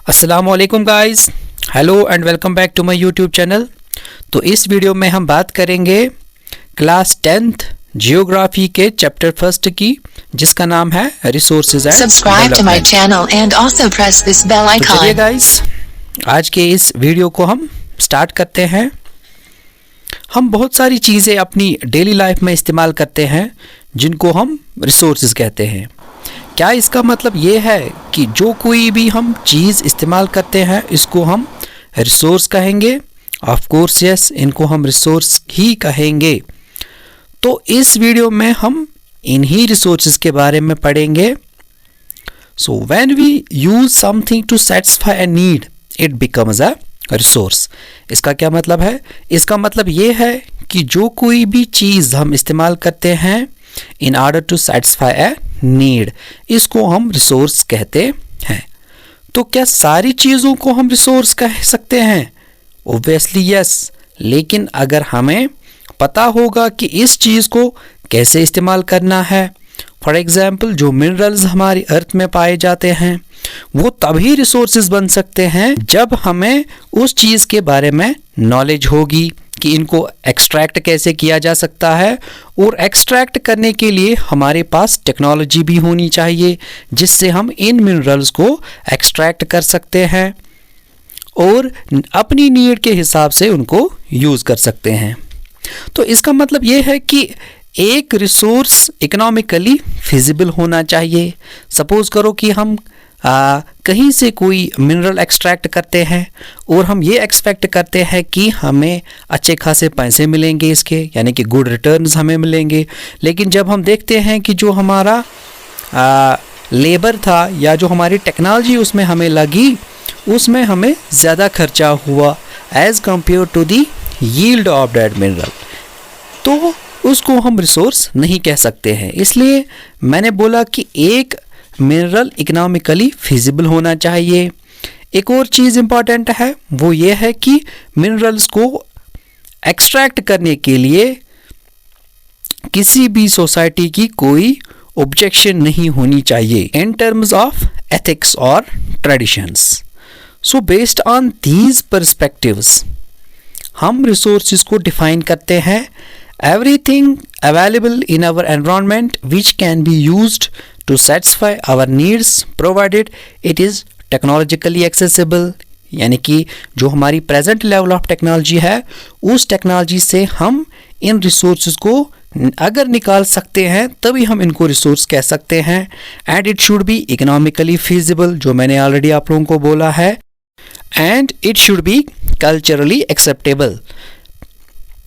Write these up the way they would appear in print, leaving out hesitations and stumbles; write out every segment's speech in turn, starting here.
अस्सलाम वालेकुम guys, hello and welcome back to my YouTube channel. तो इस वीडियो में हम बात करेंगे क्लास 10th जियोग्राफी के चैप्टर फर्स्ट की, जिसका नाम है resources and Subscribe to my channel and also press this bell तो चलिए icon. गाइस, आज के इस वीडियो को हम स्टार्ट करते हैं। हम बहुत सारी चीज़ें अपनी डेली लाइफ में इस्तेमाल करते हैं जिनको हम रिसोर्सेज कहते हैं। क्या इसका मतलब ये है कि जो कोई भी हम चीज़ इस्तेमाल करते हैं इसको हम रिसोर्स कहेंगे? ऑफ कोर्स यस, इनको हम रिसोर्स ही कहेंगे। तो इस वीडियो में हम इन्हीं रिसोर्सेज के बारे में पढ़ेंगे। So when we use something to satisfy a need it becomes a resource. इसका क्या मतलब है? इसका मतलब ये है कि जो कोई भी चीज़ हम इस्तेमाल करते हैं in order to satisfy a need, इसको हम रिसोर्स कहते हैं। तो क्या सारी चीज़ों को हम रिसोर्स कह सकते हैं? ऑब्वियसली यस, लेकिन अगर हमें पता होगा कि इस चीज़ को कैसे इस्तेमाल करना है, फॉर एग्जाम्पल जो मिनरल्स हमारी अर्थ में पाए जाते हैं वो तभी रिसोर्सेज बन सकते हैं जब हमें उस चीज़ के बारे में नॉलेज होगी कि इनको एक्सट्रैक्ट कैसे किया जा सकता है, और एक्सट्रैक्ट करने के लिए हमारे पास टेक्नोलॉजी भी होनी चाहिए जिससे हम इन मिनरल्स को एक्सट्रैक्ट कर सकते हैं और अपनी नीड के हिसाब से उनको यूज़ कर सकते हैं। तो इसका मतलब ये है कि एक रिसोर्स इकोनॉमिकली फिजिबल होना चाहिए। सपोज़ करो कि हम कहीं से कोई मिनरल एक्सट्रैक्ट करते हैं और हम ये एक्सपेक्ट करते हैं कि हमें अच्छे खासे पैसे मिलेंगे इसके, यानी कि गुड रिटर्न्स हमें मिलेंगे। लेकिन जब हम देखते हैं कि जो हमारा लेबर था या जो हमारी टेक्नोलॉजी उसमें हमें लगी, उसमें हमें ज़्यादा खर्चा हुआ as compare to the yield of that mineral, तो उसको हम रिसोर्स नहीं कह सकते हैं। इसलिए मैंने बोला कि एक मिनरल इकोनॉमिकली फिजिबल होना चाहिए। एक और चीज़ इम्पॉर्टेंट है, वो ये है कि मिनरल्स को एक्सट्रैक्ट करने के लिए किसी भी सोसाइटी की कोई ऑब्जेक्शन नहीं होनी चाहिए इन टर्म्स ऑफ एथिक्स और traditions. So based on these perspectives हम रिसोर्सेज को डिफाइन करते हैं। Everything available in our environment which can be used to satisfy our needs provided it is technologically accessible, यानी कि जो हमारी प्रेजेंट लेवल ऑफ टेक्नोलॉजी है उस टेक्नोलॉजी से हम इन रिसोर्सेज को अगर निकाल सकते हैं तभी हम इनको रिसोर्स कह सकते हैं। And it should be economically feasible, जो मैंने ऑलरेडी आप लोगों को बोला है, and it should be culturally acceptable.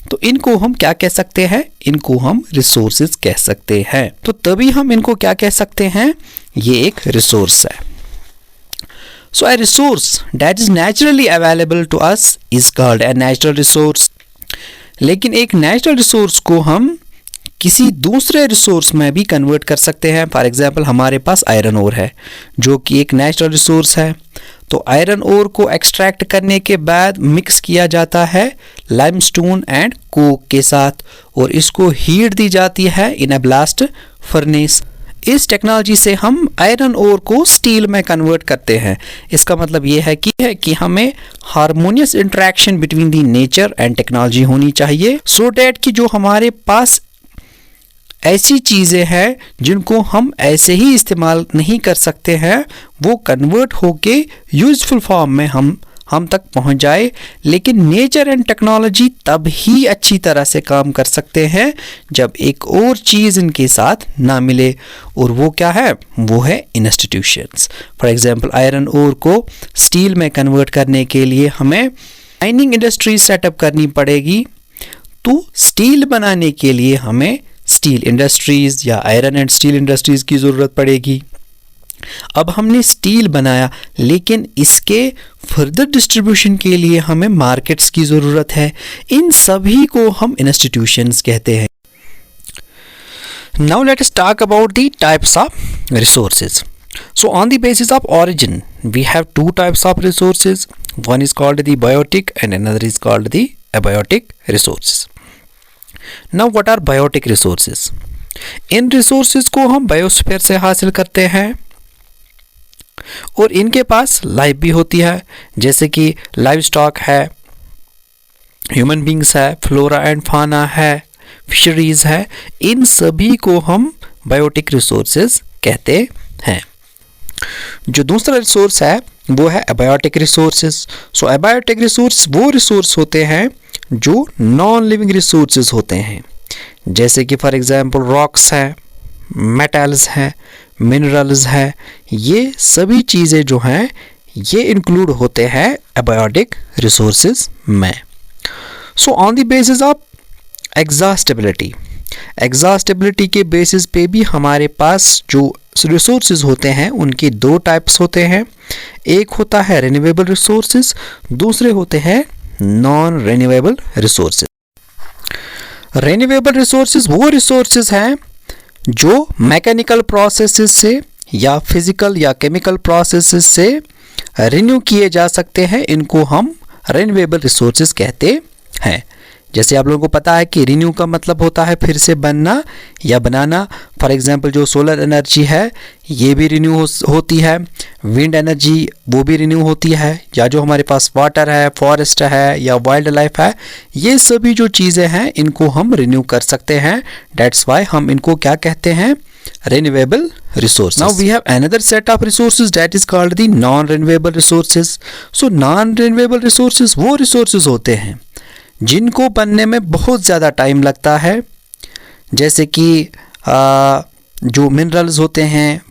तो इनको हम क्या कह सकते हैं? इनको हम रिसोर्सेज कह सकते हैं। तो तभी हम इनको क्या कह सकते हैं? ये एक रिसोर्स है। So a resource that is naturally available to us is called a natural resource. लेकिन एक नेचुरल रिसोर्स को हम किसी दूसरे रिसोर्स में भी कन्वर्ट कर सकते हैं। फॉर एग्जांपल हमारे पास आयरन ओर है जो कि एक नेचुरल रिसोर्स है। तो आयरन ओर को एक्सट्रैक्ट करने के बाद मिक्स किया जाता है लाइमस्टोन एंड कोक के साथ और इसको हीट दी जाती है इन अ ब्लास्ट फर्नेस। इस टेक्नोलॉजी से हम आयरन ओर को स्टील में कन्वर्ट करते हैं। इसका मतलब ये है कि हमें harmonious interaction between the nature and technology होनी चाहिए, सो डैट कि जो हमारे पास ऐसी चीज़ें हैं जिनको हम ऐसे ही इस्तेमाल नहीं कर सकते हैं, वो कन्वर्ट होके यूजफुल फॉर्म में हम तक पहुंच जाए। लेकिन नेचर एंड टेक्नोलॉजी तब ही अच्छी तरह से काम कर सकते हैं जब एक और चीज़ इनके साथ ना मिले, और वो क्या है? वो है institutions. For example iron ore को स्टील में कन्वर्ट करने के लिए हमें माइनिंग इंडस्ट्रीज सेटअप करनी पड़ेगी। तो स्टील बनाने के लिए हमें स्टील इंडस्ट्रीज़ या आयरन एंड स्टील इंडस्ट्रीज़ की ज़रूरत पड़ेगी। अब हमने स्टील बनाया, लेकिन इसके फर्दर डिस्ट्रीब्यूशन के लिए हमें मार्केट्स की ज़रूरत है। इन सभी को हम इंस्टीट्यूशंस कहते हैं। Now let us talk about the types of resources. So on the basis of origin we have two types of resources. One is called the biotic and another is called the abiotic resources. Now what are biotic resources? In resources को हम biosphere से हासिल करते हैं। और इनके पास life भी होती है, जैसे कि लाइव स्टॉक है, ह्यूमन बींग्स है, फ्लोरा एंड फाना है, फिशरीज है। इन सभी को हम बायोटिक रिसोर्सेज कहते हैं। जो दूसरा रिसोर्स है वो है एबायोटिक रिसोर्सेज। सो एबायोटिक रिसोर्स वो रिसोर्स होते हैं जो नॉन लिविंग रिसोर्सेज होते हैं, जैसे कि फॉर एग्जांपल रॉक्स है, मेटल्स हैं, मिनरल्स है। ये सभी चीज़ें जो हैं ये इंक्लूड होते हैं एबायोटिक रिसोर्सेज में। So on the basis of exhaustibility, exhaustibility के बेसिस पे भी हमारे पास जो रिसोर्सेज होते हैं उनके दो टाइप्स होते हैं। एक होता है रिन्यूएबल रिसोर्सेज, दूसरे होते हैं non renewable resources. Renewable resources वो रिसोर्सेज हैं जो मैकेनिकल प्रोसेसेस से या फिजिकल या केमिकल प्रोसेसेस से रिन्यू किए जा सकते हैं। इनको हम रिन्यूएबल रिसोर्सेज कहते हैं। जैसे आप लोगों को पता है कि रिन्यू का मतलब होता है फिर से बनना या बनाना। फॉर एग्जांपल जो सोलर एनर्जी है ये भी रिन्यू होती है, विंड एनर्जी वो भी रिन्यू होती है, या जो हमारे पास वाटर है, फॉरेस्ट है या वाइल्ड लाइफ है, ये सभी जो चीज़ें हैं इनको हम रिन्यू कर सकते हैं। डेट्स वाई हम इनको क्या कहते हैं, renewable resources. Now we have another set of resources that is called the non-renewable resources. So non-renewable resources वो resources होते हैं जिनको बनने में बहुत ज़्यादा टाइम लगता है, जैसे कि जो मिनरल्स होते हैं,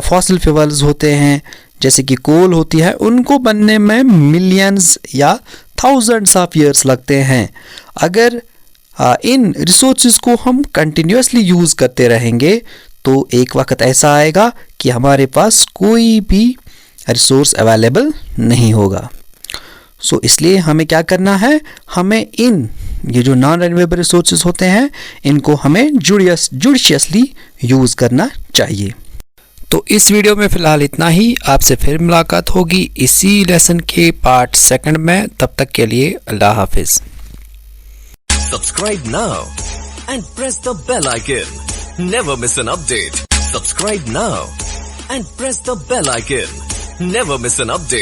फॉसिल फ्यूल्स होते हैं, जैसे कि कोल होती है, उनको बनने में मिलियंस या थाउजेंड्स ऑफ ईयर्स लगते हैं। अगर इन रिसोर्सेज को हम कंटिन्यूसली यूज़ करते रहेंगे तो एक वक्त ऐसा आएगा कि हमारे पास कोई भी रिसोर्स अवेलेबल नहीं होगा। सो इसलिए हमें क्या करना है, हमें ये जो नॉन रिन्यूएबल रिसोर्सेज होते हैं इनको हमें जुडिशियसली यूज़ करना चाहिए। तो इस वीडियो में फ़िलहाल इतना ही। आपसे फिर मुलाकात होगी इसी लेसन के पार्ट 2 में। तब तक के लिए अल्लाह हाफिज़। Subscribe now and press the bell icon. Never miss an update. Subscribe now and press the bell icon. Never miss an update.